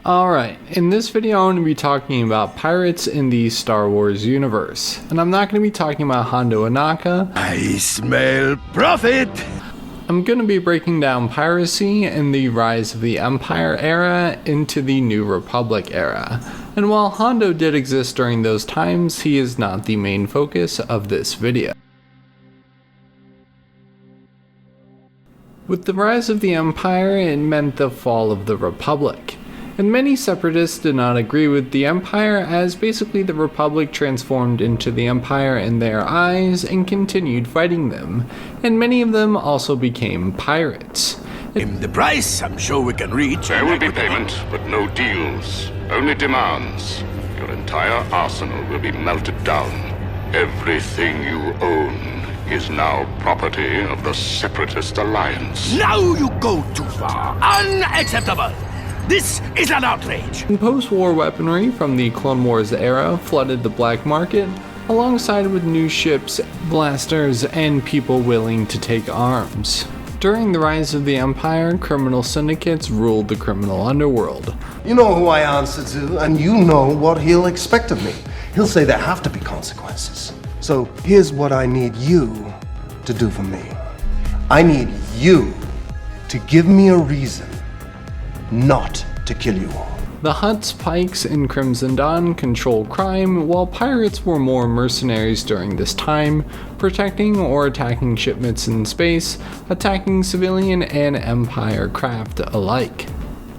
Alright, in this video I'm going to be talking about pirates in the Star Wars universe. And I'm not going to be talking about Hondo Ohnaka. I smell profit! I'm going to be breaking down piracy in the Rise of the Empire era into the New Republic era. And while Hondo did exist during those times, he is not the main focus of this video. With the rise of the Empire, it meant the fall of the Republic. And many separatists did not agree with the Empire, as basically the Republic transformed into the Empire in their eyes and continued fighting them, and many of them also became pirates. In the price I'm sure we can reach. There will be payment, but no deals, only demands. Your entire arsenal will be melted down. Everything you own is now property of the Separatist Alliance. Now you go too far. Unacceptable! This is an outrage! Post-war weaponry from the Clone Wars era flooded the black market, alongside with new ships, blasters, and people willing to take arms. During the rise of the Empire, criminal syndicates ruled the criminal underworld. You know who I answer to, and you know what he'll expect of me. He'll say there have to be consequences. So here's what I need you to do for me. I need you to give me a reason not to kill you all. The Hutts, Pikes, and Crimson Dawn controlled crime, while pirates were more mercenaries during this time, protecting or attacking shipments in space, attacking civilian and Empire craft alike.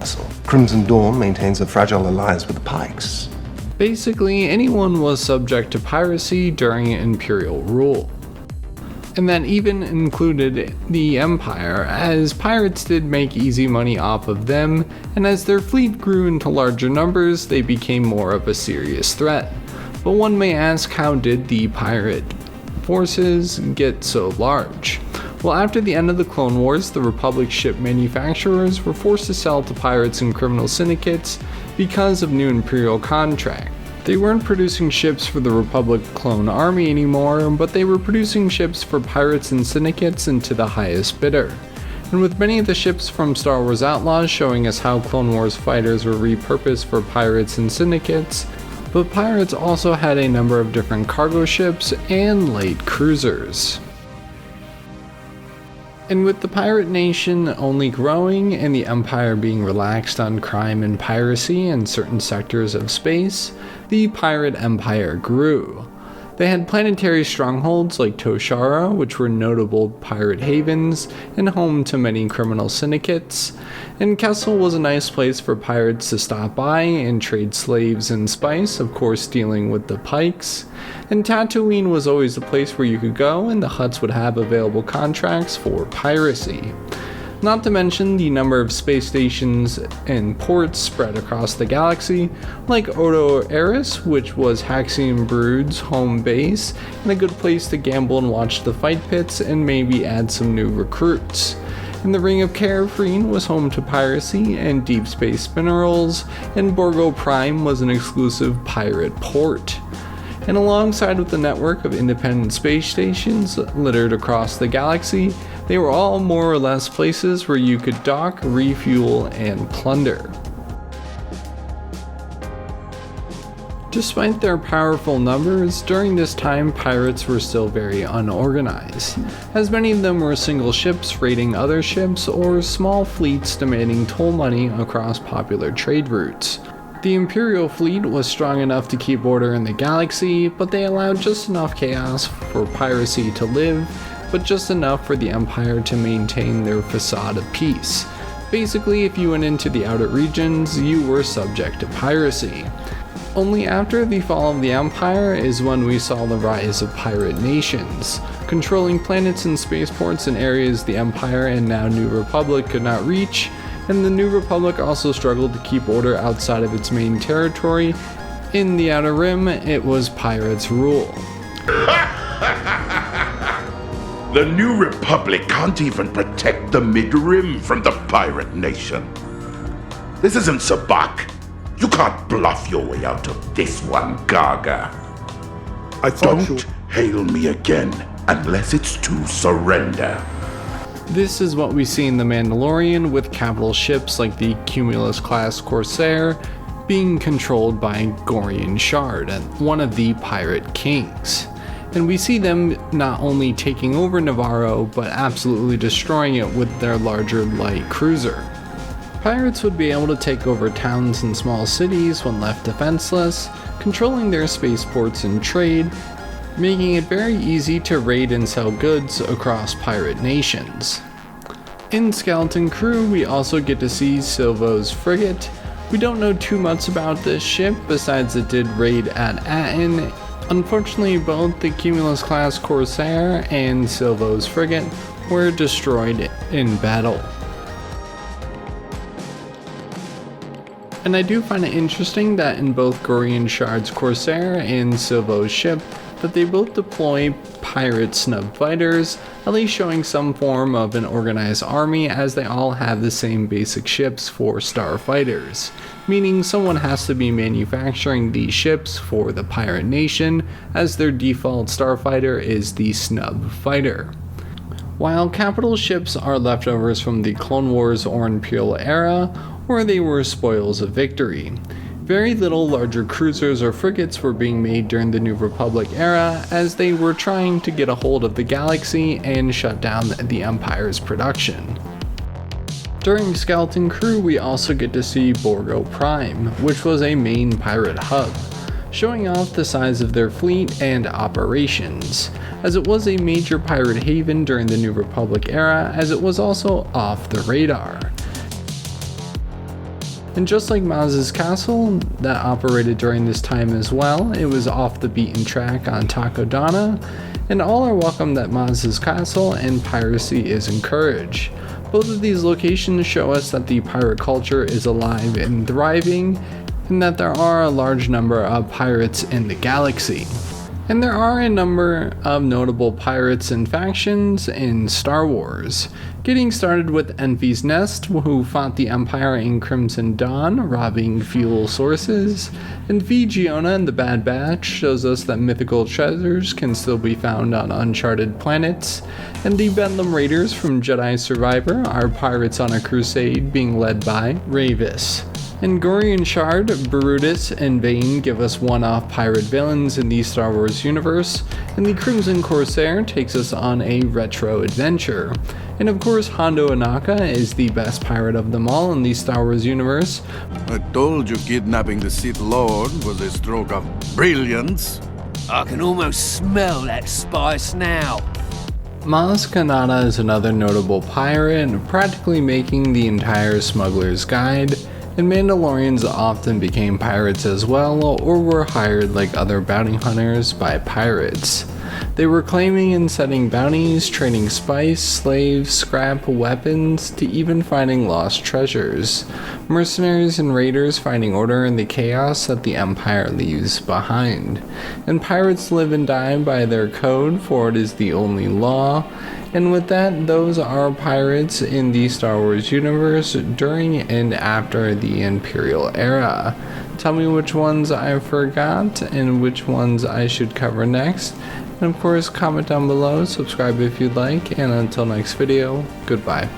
So Crimson Dawn maintains a fragile alliance with the Pikes. Basically, anyone was subject to piracy during Imperial rule. And that even included the Empire, as pirates did make easy money off of them, and as their fleet grew into larger numbers, they became more of a serious threat. But one may ask, how did the pirate forces get so large? Well, after the end of the Clone Wars, the Republic ship manufacturers were forced to sell to pirates and criminal syndicates because of new Imperial contracts. They weren't producing ships for the Republic clone army anymore, but they were producing ships for pirates and syndicates and to the highest bidder. And with many of the ships from Star Wars Outlaws showing us how Clone Wars fighters were repurposed for pirates and syndicates, but pirates also had a number of different cargo ships and light cruisers. And with the pirate nation only growing and the Empire being relaxed on crime and piracy in certain sectors of space, the pirate empire grew. They had planetary strongholds like Toshara, which were notable pirate havens and home to many criminal syndicates, and Kessel was a nice place for pirates to stop by and trade slaves and spice, of course dealing with the Pikes, and Tatooine was always a place where you could go and the Hutts would have available contracts for piracy. Not to mention the number of space stations and ports spread across the galaxy, like Odo Eris, which was Haxion Brood's home base, and a good place to gamble and watch the fight pits and maybe add some new recruits. And the Ring of Carefreen was home to piracy and deep space minerals, and Borgo Prime was an exclusive pirate port. And alongside with the network of independent space stations littered across the galaxy, they were all more or less places where you could dock, refuel, and plunder. Despite their powerful numbers, during this time pirates were still very unorganized, as many of them were single ships raiding other ships or small fleets demanding toll money across popular trade routes. The Imperial fleet was strong enough to keep order in the galaxy, but they allowed just enough chaos for piracy to live, but just enough for the Empire to maintain their facade of peace. Basically, if you went into the outer regions, you were subject to piracy. Only after the fall of the Empire is when we saw the rise of pirate nations, controlling planets and spaceports in areas the Empire and now New Republic could not reach, and the New Republic also struggled to keep order outside of its main territory. In the Outer Rim, it was pirates' rule. The New Republic can't even protect the Mid-Rim from the pirate nation. This isn't Sabak. You can't bluff your way out of this one, Gaga. Don't hail me again unless it's to surrender. This is what we see in The Mandalorian, with capital ships like the Cumulus-class Corsair being controlled by Gorian Shard, one of the pirate kings. And we see them not only taking over Navarro, but absolutely destroying it with their larger light cruiser. Pirates would be able to take over towns and small cities when left defenseless, controlling their spaceports and trade, making it very easy to raid and sell goods across pirate nations. In Skeleton Crew, we also get to see Silvo's frigate. We don't know too much about this ship besides it did raid at Aten. Unfortunately, both the Cumulus-class Corsair and Silvo's frigate were destroyed in battle. And I do find it interesting that in both Gorian Shard's Corsair and Silvo's ship, that they both deploy pirate snub fighters, at least showing some form of an organized army, as they all have the same basic ships for starfighters, meaning someone has to be manufacturing these ships for the pirate nation, as their default starfighter is the snub fighter. While capital ships are leftovers from the Clone Wars or Imperial era, where they were spoils of victory, very little larger cruisers or frigates were being made during the New Republic era, as they were trying to get a hold of the galaxy and shut down the Empire's production. During Skeleton Crew, we also get to see Borgo Prime, which was a main pirate hub, showing off the size of their fleet and operations, as it was a major pirate haven during the New Republic era, as it was also off the radar. And just like Maz's castle that operated during this time as well, it was off the beaten track on Takodana, and all are welcome that Maz's castle and piracy is encouraged. Both of these locations show us that the pirate culture is alive and thriving, and that there are a large number of pirates in the galaxy. And there are a number of notable pirates and factions in Star Wars, getting started with Enfys Nest, who fought the Empire in Crimson Dawn, robbing fuel sources, and Fijiona and the Bad Batch shows us that mythical treasures can still be found on uncharted planets, and the Bedlam Raiders from Jedi Survivor are pirates on a crusade being led by Ravis. And Gorian Shard, Brutus, and Vane give us one-off pirate villains in the Star Wars universe, and the Crimson Corsair takes us on a retro adventure. And of course, Hondo Ohnaka is the best pirate of them all in the Star Wars universe. I told you kidnapping the Sith Lord was a stroke of brilliance. I can almost smell that spice now. Maz Kanata is another notable pirate, practically making the entire Smuggler's Guide, and Mandalorians often became pirates as well, or were hired like other bounty hunters by pirates. They were claiming and setting bounties, trading spice, slaves, scrap, weapons, to even finding lost treasures. Mercenaries and raiders finding order in the chaos that the Empire leaves behind. And pirates live and die by their code, for it is the only law. And with that, those are pirates in the Star Wars universe during and after the Imperial era. Tell me which ones I forgot and which ones I should cover next. And of course, comment down below, subscribe if you'd like, and until next video, goodbye.